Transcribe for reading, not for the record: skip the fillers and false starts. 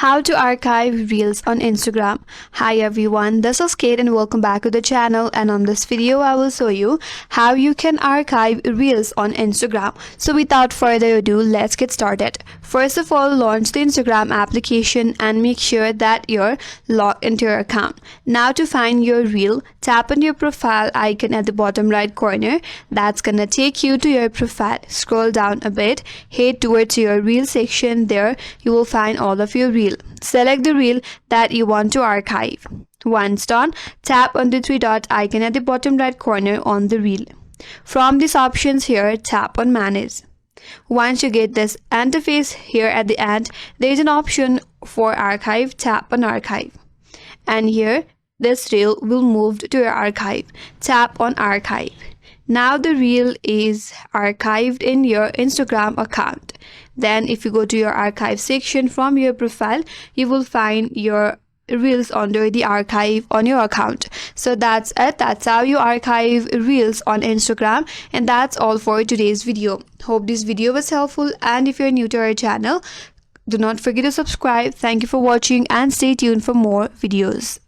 How to archive reels on Instagram. Hi everyone, this is Kate and welcome back to the channel, and on this video I will show you how you can archive reels on Instagram. So without further ado, let's get started. First of all, launch the Instagram application and make sure that you're logged into your account. Now to find your reel, tap on your profile icon at the bottom right corner. That's gonna take you to your profile. Scroll down a bit, head towards your reel section. There you will find all of your reel. Select the reel that you want to archive. Once done, tap on the three dot icon at the bottom right corner on the reel. From these options here, tap on manage. Once you get this interface here at the end, there is an option for archive. Tap on archive, and here this reel will move to your archive. Tap on archive. Now the reel is archived in your Instagram account. Then if you go to your archive section from your profile, you will find your reels under the archive on your account. So that's it. That's how you archive reels on Instagram, and that's all for today's video. Hope this video was helpful, and if you're new to our channel, do not forget to subscribe. Thank you for watching and stay tuned for more videos.